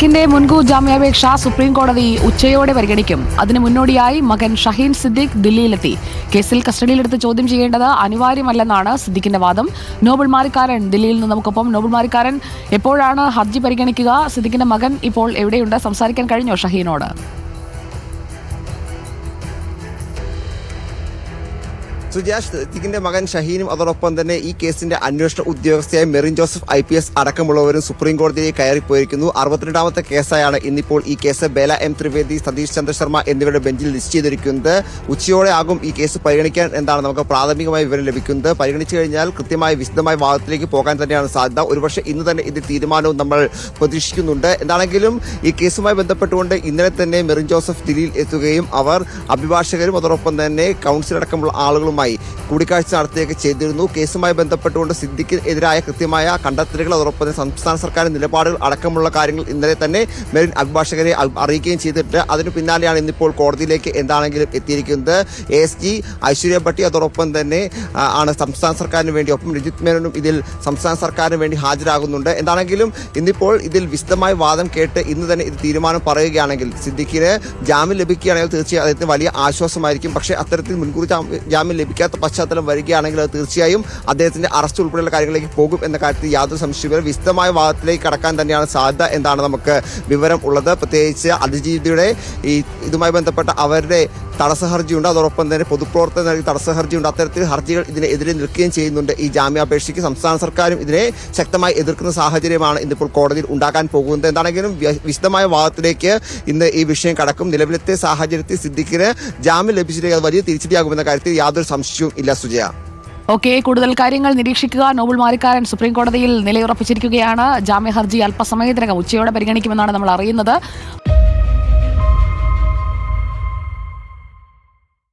സിദ്ദിഖിന്റെ മുൻകൂർ ജാമ്യാപേക്ഷ സുപ്രീം കോടതി ഉച്ചയോടെ പരിഗണിക്കും. അതിന് മുന്നോടിയായി മകൻ ഷഹീൻ സിദ്ദിഖ് ദില്ലിയിലെത്തി. കേസിൽ കസ്റ്റഡിയിലെടുത്ത് ചോദ്യം ചെയ്യേണ്ടത് അനിവാര്യമല്ലെന്നാണ് സിദ്ദിഖിന്റെ വാദം. നോബിൾ മാരിക്കാരൻ ദില്ലിയിൽ നിന്ന് നമുക്കൊപ്പം. നോബിൾ മാരിക്കാരൻ, എപ്പോഴാണ് ഹർജി പരിഗണിക്കുക? സിദ്ദിഖിന്റെ മകൻ ഇപ്പോൾ എവിടെയുണ്ട്? സംസാരിക്കാൻ കഴിഞ്ഞോ ഷഹീനോട്? സുജാഷ്, സിദ്ദിഖിന്റെ മകൻ ഷഹീനും അതോടൊപ്പം തന്നെ ഈ കേസിന്റെ അന്വേഷണ ഉദ്യോഗസ്ഥയായ മെറിൻ ജോസഫ് IPS അടക്കമുള്ളവരും സുപ്രീം കോടതിയിലേക്ക് കയറിപ്പോയിരിക്കുന്നു. 62ാമത്തെ കേസായാണ് ഇന്നിപ്പോൾ ഈ കേസ് ബേല M ത്രിവേദി, സതീഷ് ചന്ദ്ര ശർമ്മ എന്നിവരുടെ ബെഞ്ചിൽ ലിസ്റ്റ് ചെയ്തിരിക്കുന്നത്. ഉച്ചയോടെ ആകും ഈ കേസ് പരിഗണിക്കാൻ എന്നാണ് നമുക്ക് പ്രാഥമികമായി വിവരം ലഭിക്കുന്നത്. പരിഗണിച്ചു കഴിഞ്ഞാൽ കൃത്യമായി വിശദമായ വാദത്തിലേക്ക് പോകാൻ തന്നെയാണ് സാധ്യത. ഒരുപക്ഷെ ഇന്ന് തന്നെ ഇത് തീരുമാനവും നമ്മൾ പ്രതീക്ഷിക്കുന്നുണ്ട്. എന്താണെങ്കിലും ഈ കേസുമായി ബന്ധപ്പെട്ടുകൊണ്ട് ഇന്നലെ തന്നെ മെറിൻ ജോസഫ് ദില്ലിയിൽ എത്തുകയും അവർ അഭിഭാഷകരും അതോടൊപ്പം തന്നെ കൗൺസിൽ അടക്കമുള്ള ആളുകളും കൂടിക്കാഴ്ച നടത്തുകയൊക്കെ ചെയ്തിരുന്നു. കേസുമായി ബന്ധപ്പെട്ടുകൊണ്ട് സിദ്ദിഖിനെതിരായ കൃത്യമായ കണ്ടെത്തലുകൾ അതോടൊപ്പം തന്നെ സംസ്ഥാന സർക്കാരിന്റെ നിലപാടുകൾ അടക്കമുള്ള കാര്യങ്ങൾ ഇന്നലെ തന്നെ മെറിൻ അഭിഭാഷകരെ അറിയിക്കുകയും ചെയ്തിട്ട് അതിന് പിന്നാലെയാണ് ഇന്നിപ്പോൾ കോടതിയിലേക്ക് എന്താണെങ്കിലും എത്തിയിരിക്കുന്നത്. ASG ഐശ്വര്യ ഭട്ടി അതോടൊപ്പം തന്നെ ആണ് സംസ്ഥാന സർക്കാരിന് വേണ്ടി, ഒപ്പം രജിത് മേനോനും ഇതിൽ സംസ്ഥാന സർക്കാരിന് വേണ്ടി ഹാജരാകുന്നുണ്ട്. എന്താണെങ്കിലും ഇന്നിപ്പോൾ ഇതിൽ വിശദമായ വാദം കേട്ട് ഇന്ന് തന്നെ ഇത് തീരുമാനം പറയുകയാണെങ്കിൽ സിദ്ദിഖിന് ജാമ്യം ലഭിക്കുകയാണെങ്കിൽ തീർച്ചയായും അദ്ദേഹത്തിന് വലിയ ആശ്വാസമായിരിക്കും. പക്ഷേ അത്തരത്തിൽ മുൻകൂർ ജാമ്യം ലഭിക്കാത്ത പശ്ചാത്തലം വരികയാണെങ്കിൽ അത് തീർച്ചയായും അദ്ദേഹത്തിന്റെ അറസ്റ്റ് ഉൾപ്പെടെയുള്ള കാര്യങ്ങളിലേക്ക് പോകും എന്ന കാര്യത്തിൽ യാതൊരു സംശയമില്ല. വിശദമായ വാദത്തിലേക്ക് കടക്കാൻ തന്നെയാണ് സാധ്യത എന്നാണ് നമുക്ക് വിവരം ഉള്ളത്. പ്രത്യേകിച്ച് അതിജീവിതയുടെ ഇതുമായി ബന്ധപ്പെട്ട അവരുടെ തടസ്സ ഹർജിയുണ്ട്, അതോടൊപ്പം തന്നെ പൊതുപ്രവർത്തന നൽകി തടസ്സ ഹർജിയുണ്ട്. അത്തരത്തിൽ ഹർജികൾ ഇതിനെതിരെ നിൽക്കുകയും ചെയ്യുന്നുണ്ട്. ഈ ജാമ്യാപേക്ഷയ്ക്ക് സംസ്ഥാന സർക്കാരും ഇതിനെ ശക്തമായി എതിർക്കുന്ന സാഹചര്യമാണ് ഇന്നിപ്പോൾ കോടതിയിൽ ഉണ്ടാക്കാൻ പോകുന്നത്. എന്താണെങ്കിലും വിശദമായ വാദത്തിലേക്ക് ഇന്ന് ഈ വിഷയം കടക്കും. നിലവിലത്തെ സാഹചര്യത്തിൽ സിദ്ദിഖിന് ജാമ്യം ലഭിച്ചില്ലെങ്കിൽ അത് വലിയ തിരിച്ചടിയാകുമെന്ന കാര്യത്തിൽ യാതൊരു സംശയവും ഇല്ല. സുജയ, ഓക്കെ, കൂടുതൽ കാര്യങ്ങൾ നിരീക്ഷിക്കുക. നോബിൾ മാരിക്കാരൻ സുപ്രീം കോടതിയിൽ നിലയുറപ്പിച്ചിരിക്കുകയാണ്. ജാമ്യ ഹർജി അല്പസമയത്തിനകം ഉച്ചയോടെ പരിഗണിക്കുമെന്നാണ് നമ്മൾ അറിയുന്നത്.